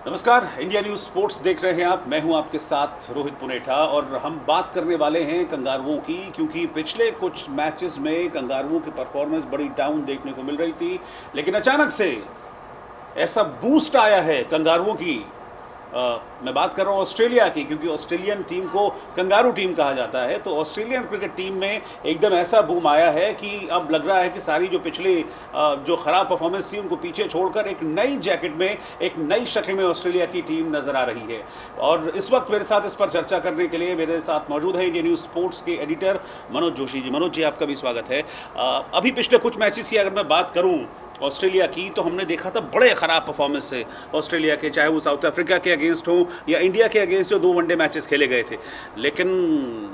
नमस्कार, India news sports देख रहे हैं आप। मैं हूं आपके साथ रोहित पुनेठा और हम बात करने वाले हैं कंगारुओं की, क्योंकि पिछले कुछ मैचेस में कंगारुओं की परफॉर्मेंस बड़ी डाउन देखने को मिल रही थी, लेकिन अचानक से ऐसा बूस्ट आया है कंगारुओं की। मैं बात कर रहा हूँ ऑस्ट्रेलिया की, क्योंकि ऑस्ट्रेलियन टीम को कंगारू टीम कहा जाता है। तो ऑस्ट्रेलियन क्रिकेट टीम में एकदम ऐसा बूम आया है कि अब लग रहा है कि सारी जो पिछले जो ख़राब परफॉर्मेंस थी उनको पीछे छोड़कर एक नई जैकेट में, एक नई शक्ल में ऑस्ट्रेलिया की टीम नज़र आ रही है। और इस वक्त मेरे साथ इस पर चर्चा करने के लिए मेरे साथ मौजूद है इंडिया न्यूज़ स्पोर्ट्स के एडिटर मनोज जोशी जी। मनोज जी, आपका भी स्वागत है। अभी पिछले कुछ मैचेस की अगर मैं बात करूँ ऑस्ट्रेलिया की, तो हमने देखा था बड़े ख़राब परफॉर्मेंस थे ऑस्ट्रेलिया के, चाहे वो साउथ अफ्रीका के अगेंस्ट हो या इंडिया के अगेंस्ट जो 2 वनडे मैचेस खेले गए थे। लेकिन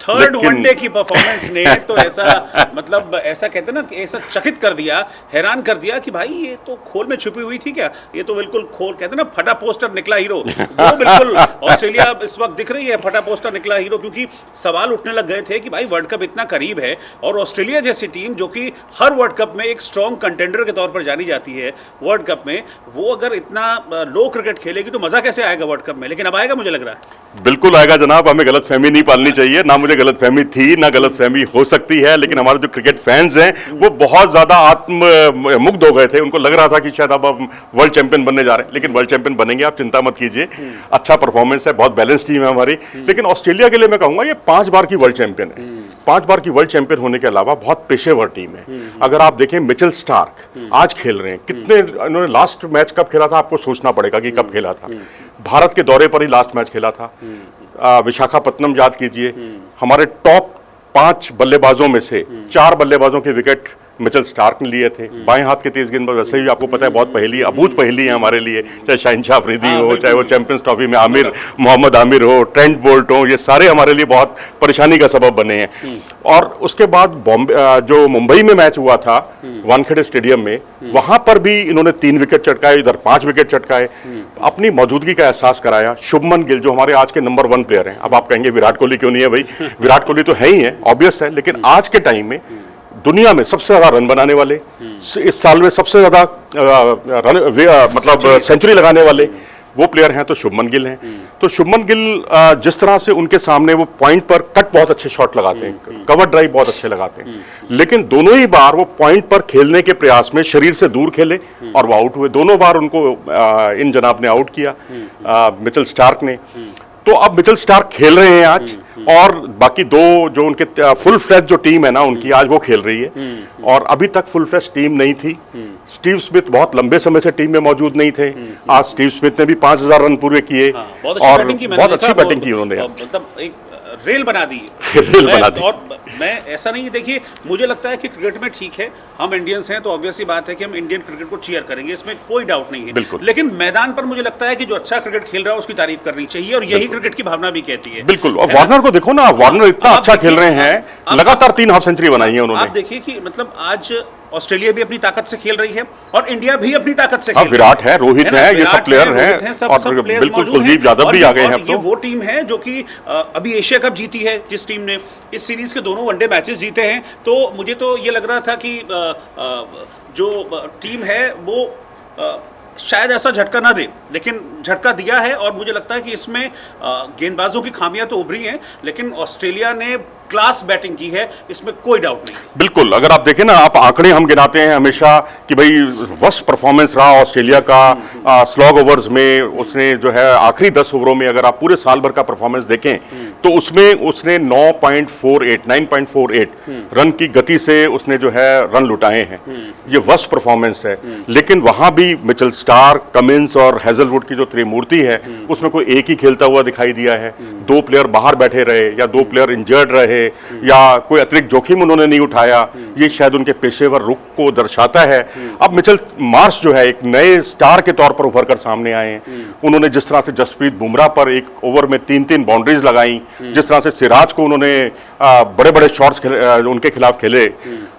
थर्ड वनडे की परफॉर्मेंस ने तो ऐसा मतलब ऐसा कहते हैं ना कि ऐसा चकित कर दिया, हैरान कर दिया कि भाई ये तो खोल में छुपी हुई थी क्या, ये तो बिल्कुल खोल कहते हैं ना फटा पोस्टर निकला हीरो। वो बिल्कुल ऑस्ट्रेलिया इस वक्त दिख रही है फटा पोस्टर निकला हीरो, क्योंकि सवाल उठने लग गए थे कि भाई वर्ल्ड कप इतना करीब है और ऑस्ट्रेलिया जैसी टीम जो कि हर वर्ल्ड कप में एक स्ट्रॉन्ग कंटेंडर के तौर पर जानी जाती है वर्ल्ड कप में, वो अगर इतना लो क्रिकेट खेलेगी तो मजा कैसे आएगा वर्ल्ड कप में। लेकिन अब आएगा, मुझे लग रहा है। बिल्कुल आएगा जनाब, हमें गलतफहमी नहीं पालनी चाहिए, ना मुझे गलतफहमी थी ना गलतफहमी हो सकती है। लेकिन हमारे जो क्रिकेट फैंस हैं वो बहुत ज्यादा आत्ममुग्ध हो गए थे। उनको लग रहा था कि शायद अब हम वर्ल्ड चैंपियन बनने जा रहे हैं, लेकिन वर्ल्ड चैंपियन बनेंगे, आप चिंता मत कीजिए। अच्छा परफॉर्मेंस है, बहुत बैलेंस टीम है हमारी। लेकिन ऑस्ट्रेलिया के लिए मैं कहूंगा ये 5 बार की वर्ल्ड चैंपियन है। 5 बार की वर्ल्ड चैंपियन होने के अलावा बहुत पेशेवर टीम है। अगर आप देखें मिचेल स्टार्क आज खेल रहे हैं, कितने इन्होंने लास्ट मैच कब खेला था आपको सोचना पड़ेगा कि कब खेला था। भारत के दौरे पर ही लास्ट मैच खेला था। विशाखापत्तनम याद कीजिए, हमारे टॉप 5 बल्लेबाजों में से 4 बल्लेबाजों के विकेट मिचेल स्टार्क ने लिए थे। बाएं हाथ के तेज गेंदबाज, वैसे भी आपको पता है बहुत पहली अबूझ पहली है हमारे लिए, चाहे शाहिनशाह अफरीदी हो, चाहे वो चैंपियंस ट्रॉफी में मोहम्मद आमिर हो, ट्रेंट बोल्ट हो, ये सारे हमारे लिए बहुत परेशानी का सबब बने हैं। और उसके बाद जो मुंबई में मैच हुआ था वानखेड़े स्टेडियम में, वहां पर भी इन्होंने 3 विकेट चटकाए, इधर 5 विकेट चटकाए, अपनी मौजूदगी का एहसास कराया। शुभमन गिल जो हमारे आज के नंबर 1 प्लेयर हैं, अब आप कहेंगे विराट कोहली क्यों नहीं है भाई, विराट कोहली तो है ही है, ऑब्वियस है, लेकिन आज के टाइम में दुनिया में सबसे ज्यादा रन बनाने वाले, इस साल में सबसे ज्यादा मतलब सेंचुरी लगाने वाले वो प्लेयर हैं तो शुभमन गिल हैं। तो शुभमन गिल जिस तरह से उनके सामने वो पॉइंट पर कट बहुत अच्छे शॉट लगाते हैं, कवर ड्राइव बहुत अच्छे लगाते हैं, लेकिन दोनों ही बार वो पॉइंट पर खेलने के प्रयास में शरीर से दूर खेले और वो आउट हुए। दोनों बार उनको इन जनाब ने आउट किया, मिचेल स्टार्क ने। तो अब मिचेल स्टार्क खेल रहे हैं आज, और बाकी 2 जो उनके फुल फ्लैश जो टीम है ना उनकी, आज वो खेल रही है। और अभी तक फुल फ्लैश टीम नहीं थी। स्टीव स्मिथ बहुत लंबे समय से टीम में मौजूद नहीं थे। आज स्टीव स्मिथ ने भी 5000 रन पूरे किए और बहुत अच्छी बैटिंग की उन्होंने, मतलब एक रेल बना दी। और मैं ऐसा नहीं, देखिए मुझे लगता है कि क्रिकेट में ठीक है, हम इंडियंस हैं तो ऑब्वियसली बात है कि हम इंडियन क्रिकेट को चीयर करेंगे, इसमें कोई डाउट नहीं है। लेकिन मैदान पर मुझे लगता है कि जो अच्छा क्रिकेट खेल रहा है उसकी तारीफ करनी चाहिए, और यही क्रिकेट की भावना भी कहती है। बिल्कुल। और वार्नर को देखो ना, वार्नर इतना अच्छा खेल रहे हैं, लगातार 3 हाफ सेंचुरी बनाई है उन्होंने। आप देखिए कि मतलब आज ऑस्ट्रेलिया भी अपनी ताकत से खेल रही है और इंडिया भी अपनी ताकत से खेल रही है। विराट है, रोहित है, ये सब प्लेयर हैं, और बिल्कुल कुलदीप यादव भी आ गए हैं अब तो। ये वो टीम है जो कि अभी एशिया कप जीती है, जिस टीम ने इस सीरीज के दोनों वनडे मैचेस जीते हैं। तो मुझे तो ये लग रहा था कि जो टीम है वो शायद ऐसा झटका ना दे, लेकिन झटका दिया है। और मुझे लगता है कि इसमें गेंदबाजों की खामियां तो उभरी हैं, लेकिन ऑस्ट्रेलिया ने क्लास बैटिंग की है, इसमें कोई डाउट नहीं। बिल्कुल। अगर आप देखें ना, आप आंकड़े हम गिनाते हैं हमेशा कि भाई वर्स्ट परफॉर्मेंस रहा ऑस्ट्रेलिया का स्लॉग ओवर्स में। उसने जो है आखिरी 10 ओवरों में, अगर आप पूरे साल भर का परफॉर्मेंस देखें तो उसमें उसने 9.48 रन की गति से उसने जो है रन लुटाए हैं। ये वर्स्ट परफॉर्मेंस है। लेकिन वहां भी मिचेल स्टार्क, कमिंस और हेजलवुड की जो त्रिमूर्ति है, उसमें कोई एक ही खेलता हुआ दिखाई दिया है। 2 प्लेयर बाहर बैठे रहे या 2 प्लेयर इंजर्ड रहे या कोई अतिरिक्त जोखिम उन्होंने नहीं उठाया, ये शायद उनके पेशेवर रुख को दर्शाता है। अब मिचेल मार्श जो है एक नए स्टार के तौर पर उभर कर सामने आए हैं। उन्होंने जिस तरह से जसप्रीत बुमराह पर एक ओवर में 3-3 बाउंड्रीज लगाई, जिस तरह से सिराज को उन्होंने बड़े बड़े शॉट्स उनके खिलाफ खेले,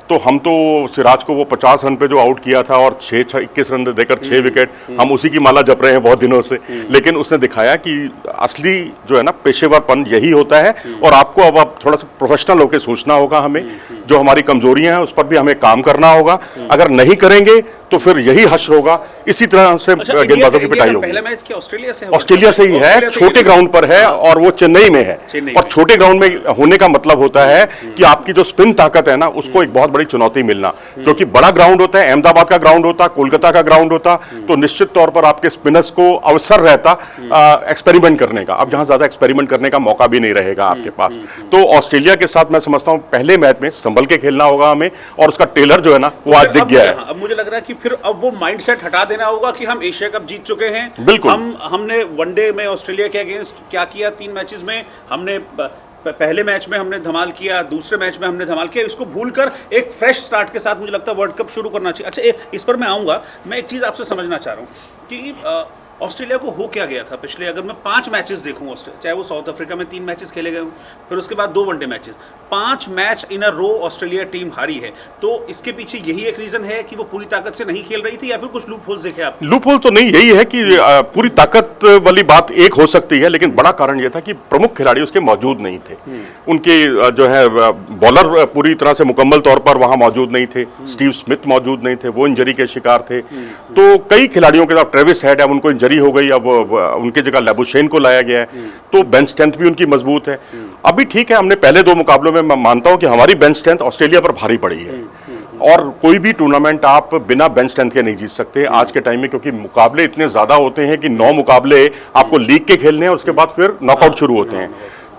तो हम तो सिराज को वो 50 रन पे जो आउट किया था और 21 रन देकर 6 विकेट, हम उसी की माला जप रहे हैं बहुत दिनों से। लेकिन उसने दिखाया कि असली जो है ना पेशेवरपन यही होता है। और आपको अब थोड़ा सा प्रोफेशनल होकर सोचना होगा हमें, जो हमारी कमजोरियां हैं उस पर भी हमें काम करना होगा। अगर नहीं करेंगे तो फिर यही हश्र होगा, इसी तरह से गेंदबाजों की पिटाई होगी। पहला मैच क्या ऑस्ट्रेलिया से? ऑस्ट्रेलिया से ही है, छोटे ग्राउंड पर है और वो चेन्नई में है। और छोटे ग्राउंड में होने का मतलब होता है कि आपकी जो स्पिन ताकत है ना, उसको एक बहुत बड़ी चुनौती मिलना, क्योंकि बड़ा ग्राउंड होता है, अहमदाबाद का ग्राउंड होता, कोलकाता का ग्राउंड होता, तो निश्चित तौर पर आपके स्पिनर्स को अवसर रहता एक्सपेरिमेंट करने का। अब जहां ज्यादा एक्सपेरिमेंट करने का मौका भी नहीं रहेगा आपके पास। तो ऑस्ट्रेलिया के साथ मैं समझता हूं पहले मैच में संभल के खेलना होगा हमें, और उसका टेलर जो है ना वो आज दिख गया है। अब मुझे लग रहा है कि फिर अब वो माइंडसेट हटा देना होगा कि हम एशिया कप जीत चुके हैं। बिल्कुल। हमने वनडे में ऑस्ट्रेलिया के अगेंस्ट क्या किया, 3 मैचेस में हमने पहले मैच में हमने धमाल किया, दूसरे मैच में हमने धमाल किया, इसको भूलकर एक फ्रेश स्टार्ट के साथ मुझे लगता है वर्ल्ड कप शुरू करना चाहिए। अच्छा, इस पर मैं आऊंगा। मैं एक चीज आपसे समझना चाह रहा हूं कि ऑस्ट्रेलिया को हो क्या गया था पिछले, अगर मैं 5 मैचेस देखूं, चाहे वो साउथ अफ्रीका में 3 मैचेस खेले गए हों, फिर उसके बाद 2 one day matches, 5 match in a row Australia team हारी है। तो इसके पीछे यही एक रीजन है कि वो पूरी ताकत से नहीं खेल रही थी, या फिर कुछ लूप होल्स देखे आप? लूप होल तो नहीं, यही है कि पूरी ताकत वाली बात एक हो सकती है, लेकिन बड़ा कारण यह था कि प्रमुख खिलाड़ी उसके मौजूद नहीं थे। उनके जो है बॉलर पूरी तरह से मुकम्मल तौर पर वहां मौजूद नहीं थे। स्टीव स्मिथ मौजूद नहीं थे, वो इंजरी के शिकार थे। तो कई खिलाड़ियों के साथ ट्रेविस हेड है, उनको इंजरी हो गई, अब उनके जगह लेबुशेन को लाया गया है, तो बेंच स्ट्रेंथ भी उनकी मजबूत है। अभी ठीक है, हमने पहले 2 मुकाबलों में मैं मानता हूं कि हमारी बेंच स्ट्रेंथ ऑस्ट्रेलिया पर भारी पड़ी है, और कोई भी टूर्नामेंट आप बिना बेंच स्ट्रेंथ के नहीं जीत सकते आज के टाइम में, क्योंकि मुकाबले इतने ज्यादा होते हैं कि 9 मुकाबले आपको लीग के खेलने हैं, उसके बाद फिर नॉकआउट शुरू होते हैं।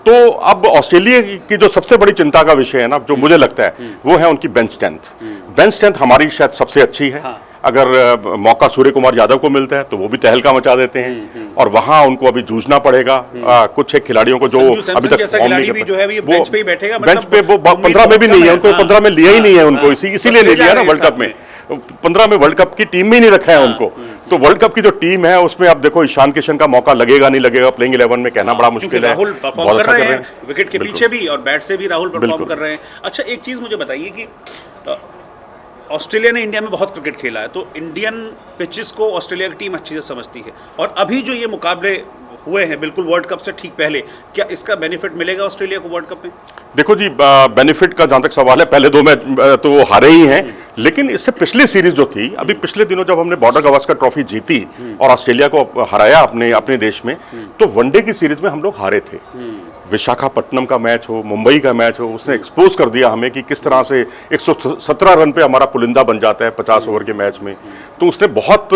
तो अब ऑस्ट्रेलिया की जो सबसे बड़ी चिंता का विषय है ना, जो मुझे लगता है, वो है उनकी बेंच स्ट्रेंथ। बेंच स्ट्रेंथ हमारी शायद सबसे अच्छी है। अगर मौका सूर्य कुमार यादव को मिलता है तो वो भी तहलका मचा देते हैं, और वहां उनको अभी जूझना पड़ेगा कुछ एक खिलाड़ियों को जो अभी तक फॉर्म नहीं कर पाए। बेंच पे ही बैठेगा, बेंच पे वो 15 में भी नहीं है, उनको 15 में लिया ही नहीं है उनको, इसीलिए नहीं लिया ना वर्ल्ड कप में। 15 में वर्ल्ड कप की टीम में ही नहीं रखा है उनको। तो वर्ल्ड कप की जो टीम है उसमें अब देखो ईशान किशन का मौका लगेगा नहीं लगेगा प्लेइंग 11 में, कहना बड़ा मुश्किल है। राहुल परफॉर्म कर रहे हैं विकेट के पीछे भी, और बैट से भी राहुल परफॉर्म कर रहे हैं। अच्छा, एक चीज मुझे बताइए कि ऑस्ट्रेलिया ने इंडिया में बहुत क्रिकेट खेला है, तो इंडियन पिचेस को ऑस्ट्रेलिया की टीम अच्छी से समझती है, और अभी जो ये मुकाबले हुए हैं बिल्कुल वर्ल्ड कप से ठीक पहले, क्या इसका बेनिफिट मिलेगा ऑस्ट्रेलिया को वर्ल्ड कप में? देखो जी, बेनिफिट का जहां तक सवाल है, पहले 2 मैच तो वो हारे ही हैं, लेकिन इससे पिछली सीरीज जो थी, अभी पिछले दिनों जब हमने बॉर्डर गावस्कर ट्रॉफी जीती और ऑस्ट्रेलिया को हराया अपने देश में, तो वनडे की सीरीज में हम लोग हारे थे। विशाखापट्टनम का मैच हो, मुंबई का मैच हो, उसने एक्सपोज कर दिया हमें कि किस तरह से 117 रन पे हमारा पुलिंदा बन जाता है 50 ओवर के मैच में। तो उसने बहुत,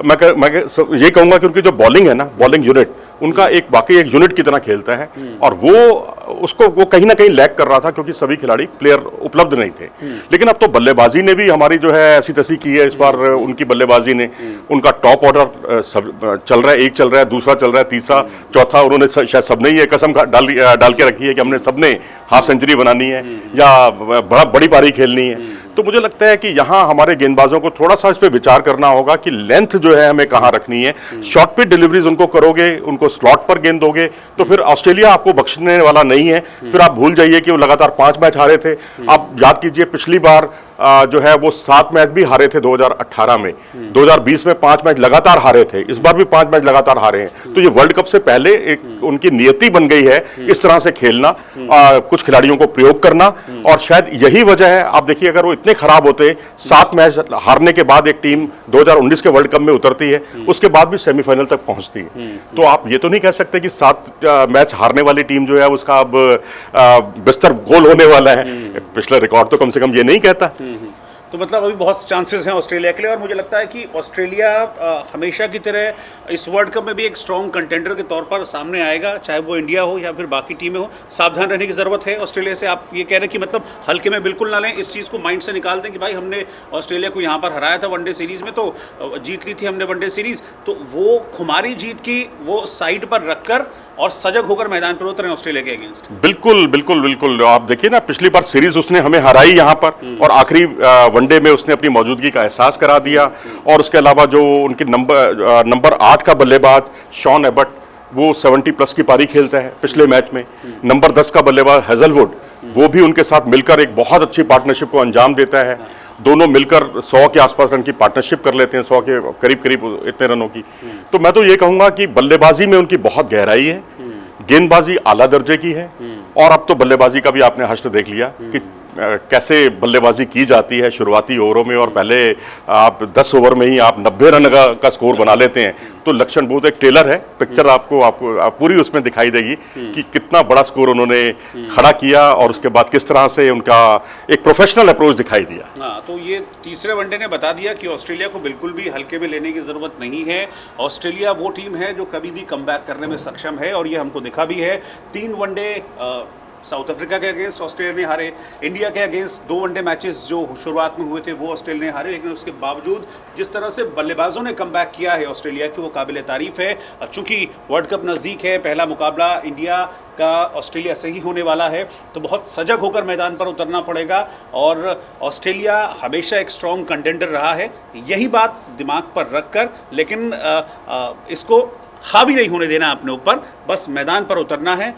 मैं ये कहूंगा कि उनकी जो बॉलिंग है ना, बॉलिंग यूनिट, उनका एक वाकई एक यूनिट की तरह खेलता है, और वो कहीं ना कहीं लैग कर रहा था क्योंकि सभी खिलाड़ी प्लेयर उपलब्ध नहीं थे। लेकिन अब तो बल्लेबाजी ने भी हमारी जो है ऐसी तैसी की है इस बार, उनकी बल्लेबाजी ने, उनका टॉप ऑर्डर चल रहा है, एक चल रहा है, दूसरा चल रहा है, तीसरा, चौथा, उन्होंने शायद सबने ये कसम डाल के रखी है कि हमने सबने हाफ सेंचुरी बनानी है या बड़ी पारी खेलनी है। तो मुझे लगता है कि यहाँ हमारे गेंदबाजों को थोड़ा सा इस पे विचार करना होगा कि लेंथ जो है हमें कहाँ रखनी है। शॉर्ट पे डिलीवरीज उनको करोगे, उनको स्लॉट पर गेंद दोगे, तो फिर ऑस्ट्रेलिया आपको बख्शने वाला नहीं है। फिर आप भूल जाइए कि वो लगातार 5 मैच हारे थे। आप याद कीजिए पिछली बार जो है वो 7 मैच भी हारे थे 2018 में, 2020 में 5 मैच लगातार हारे थे, इस बार भी 5 मैच लगातार हारे हैं। तो ये वर्ल्ड कप से पहले एक उनकी नियति बन गई है इस तरह से खेलना, कुछ खिलाड़ियों को प्रयोग करना, और शायद यही वजह है। आप देखिए, अगर वो इतने खराब होते, 7 मैच हारने के बाद एक टीम 2019 के वर्ल्ड कप में उतरती है, उसके बाद भी सेमीफाइनल तक पहुंचती है, तो आप ये तो नहीं कह सकते कि 7 मैच हारने वाली टीम जो है उसका अब बिस्तर गोल होने वाला है। पिछला रिकॉर्ड तो कम से कम ये नहीं कहता। तो मतलब अभी बहुत चांसेस हैं ऑस्ट्रेलिया के लिए, और मुझे लगता है कि ऑस्ट्रेलिया हमेशा की तरह इस वर्ल्ड कप में भी एक स्ट्रॉन्ग कंटेंडर के तौर पर सामने आएगा, चाहे वो इंडिया हो या फिर बाकी टीमें हो। सावधान रहने की ज़रूरत है ऑस्ट्रेलिया से। आप ये कह रहे हैं कि मतलब हल्के में बिल्कुल ना लें, इस चीज़ को माइंड से निकाल दें कि भाई हमने ऑस्ट्रेलिया को यहाँ पर हराया था वनडे सीरीज़ में, तो जीत ली थी हमने वनडे सीरीज़, तो वो खुमारी जीत की वो साइड पर रखकर और सजग होकर मैदान पर उतरे ऑस्ट्रेलिया के अगेंस्ट। बिल्कुल बिल्कुल बिल्कुल। आप देखिए ना, पिछली बार सीरीज उसने हमें हराई यहाँ पर, और आखिरी वनडे में उसने अपनी मौजूदगी का एहसास करा दिया। और उसके अलावा जो उनके नंबर 8 का बल्लेबाज शॉन एबट, वो 70+ की पारी खेलता है पिछले मैच में। नंबर 10 का बल्लेबाज हेजलवुड, वो भी उनके साथ मिलकर एक बहुत अच्छी पार्टनरशिप को अंजाम देता है। दोनों मिलकर 100 के आसपास रन की पार्टनरशिप कर लेते हैं, 100 के करीब करीब इतने रनों की। तो मैं तो ये कहूंगा कि बल्लेबाजी में उनकी बहुत गहराई है, गेंदबाजी आला दर्जे की है, और अब तो बल्लेबाजी का भी आपने हश्र देख लिया कि कैसे बल्लेबाजी की जाती है शुरुआती ओवरों में, और पहले आप 10 ओवर में ही आप 90 रन का स्कोर बना लेते हैं, तो लक्षण बहुत, एक ट्रेलर है, पिक्चर आपको पूरी उसमें दिखाई देगी कि कितना बड़ा स्कोर उन्होंने खड़ा किया और उसके बाद किस तरह से उनका एक प्रोफेशनल अप्रोच दिखाई दिया। हाँ, तो ये तीसरे वनडे ने बता दिया कि ऑस्ट्रेलिया को बिल्कुल भी हल्के में लेने की ज़रूरत नहीं है। ऑस्ट्रेलिया वो टीम है जो कभी भी कमबैक करने में सक्षम है, और ये हमको दिखा भी है। 3 वनडे साउथ अफ्रीका के अगेंस्ट ऑस्ट्रेलिया ने हारे, इंडिया के अगेंस्ट 2 वनडे मैचेस जो शुरुआत में हुए थे वो ऑस्ट्रेलिया ने हारे, लेकिन उसके बावजूद जिस तरह से बल्लेबाजों ने कमबैक किया है ऑस्ट्रेलिया की, वो काबिल तारीफ है। अब चूंकि वर्ल्ड कप नज़दीक है, पहला मुकाबला इंडिया का ऑस्ट्रेलिया से ही होने वाला है, तो बहुत सजग होकर मैदान पर उतरना पड़ेगा। और ऑस्ट्रेलिया हमेशा एक स्ट्रॉन्ग कंटेंडर रहा है, यही बात दिमाग पर रखकर, लेकिन इसको हावी नहीं होने देना अपने ऊपर, बस मैदान पर उतरना है,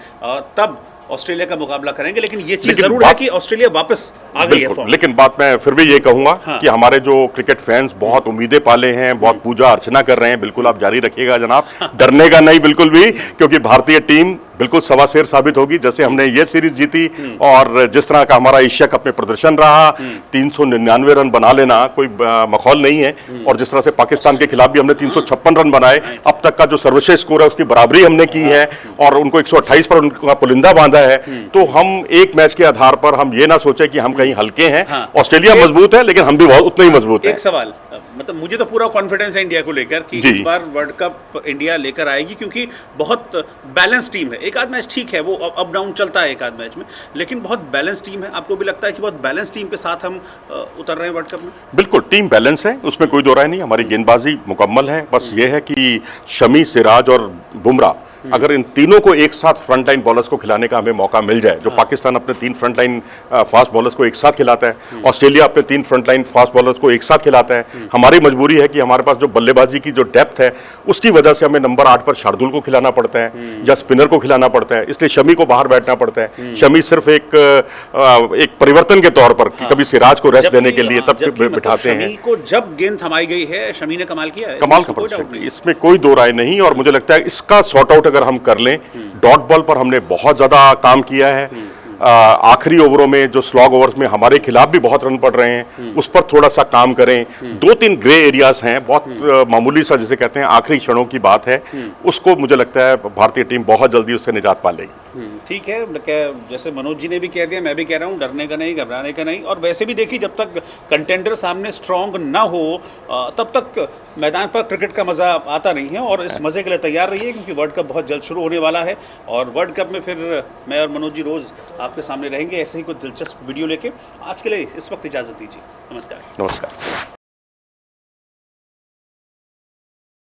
तब ऑस्ट्रेलिया का मुकाबला करेंगे। लेकिन ये चीज जरूर है कि ऑस्ट्रेलिया वापस आ गई है। लेकिन बात मैं फिर भी ये कहूंगा कि हमारे जो क्रिकेट फैंस बहुत उम्मीदें पाले हैं, बहुत पूजा अर्चना कर रहे हैं, बिल्कुल आप जारी रखिएगा जनाब, डरने का नहीं बिल्कुल भी, क्योंकि भारतीय टीम बिल्कुल सवा शेर साबित होगी। जैसे हमने ये सीरीज जीती और जिस तरह का हमारा एशिया कप में प्रदर्शन रहा, 399 रन बना लेना कोई मखौल नहीं है, और जिस तरह से पाकिस्तान के खिलाफ भी हमने 356 रन बनाए, अब तक का जो सर्वश्रेष्ठ स्कोर है उसकी बराबरी हमने की है, और उनको 128 पर उनका पुलिंदा बांधा है। तो हम एक मैच के आधार पर हम ये ना सोचे कि हम कहीं हल्के हैं। ऑस्ट्रेलिया मजबूत है, लेकिन हम भी बहुत उतना ही मजबूत है। एक सवाल, मतलब मुझे तो पूरा कॉन्फिडेंस है इंडिया को लेकर कि इस बार वर्ल्ड कप इंडिया लेकर आएगी, क्योंकि बहुत बैलेंस टीम है। एक आध मैच ठीक है, वो अप डाउन चलता है एक आध मैच में, लेकिन बहुत बैलेंस टीम है। आपको भी लगता है कि बहुत बैलेंस टीम के साथ हम उतर रहे हैं वर्ल्ड कप में? बिल्कुल, टीम बैलेंस है, उसमें कोई दो राय नहीं। हमारी गेंदबाजी मुकम्मल है, बस ये है कि शमी, सिराज और बुमराह, अगर इन तीनों को एक साथ फ्रंट लाइन बॉलर्स को खिलाने का हमें मौका मिल जाए, जो पाकिस्तान अपने 3 फ्रंट लाइन फास्ट बॉलर्स को एक साथ खिलाता है, ऑस्ट्रेलिया अपने 3 फ्रंट लाइन फास्ट बॉलर्स को एक साथ खिलाता है, हमारी मजबूरी है कि हमारे पास जो बल्लेबाजी की जो डेप्थ है उसकी वजह से हमें नंबर 8 पर शार्दुल को खिलाना पड़ता है या स्पिनर को खिलाना पड़ता है, इसलिए शमी को बाहर बैठना पड़ता है। शमी सिर्फ एक परिवर्तन के तौर पर, कभी सिराज को रेस्ट देने के लिए तब बिठाते हैं। को जब गेंद थमाई गई है, शमी ने कमाल किया है, कमाल का प्रदर्शन, इसमें कोई दो राय नहीं। और मुझे लगता है इसका सॉर्ट आउट अगर हम कर लें, डॉट बॉल पर हमने बहुत ज्यादा काम किया है। आखिरी ओवरों में जो स्लॉग ओवर्स में हमारे खिलाफ भी बहुत रन पड़ रहे हैं, उस पर थोड़ा सा काम करें। 2-3 ग्रे एरियाज हैं, बहुत मामूली सा जिसे कहते हैं आखिरी क्षणों की बात है, उसको मुझे लगता है भारतीय टीम बहुत जल्दी उससे निजात पा लेगी। ठीक है, जैसे मनोज जी ने भी कह दिया, मैं भी कह रहा हूँ, डरने का नहीं, घबराने का नहीं। और वैसे भी देखिए, जब तक कंटेंडर सामने स्ट्रांग ना हो तब तक मैदान पर क्रिकेट का मज़ा आता नहीं है। और इस मज़े के लिए तैयार रहिए, क्योंकि वर्ल्ड कप बहुत जल्द शुरू होने वाला है, और वर्ल्ड कप में फिर मैं और मनोज जी रोज़ आपके सामने रहेंगे ऐसे ही कुछ दिलचस्प वीडियो लेके। आज के लिए इस वक्त इजाज़त दीजिए, नमस्कार। नमस्कार।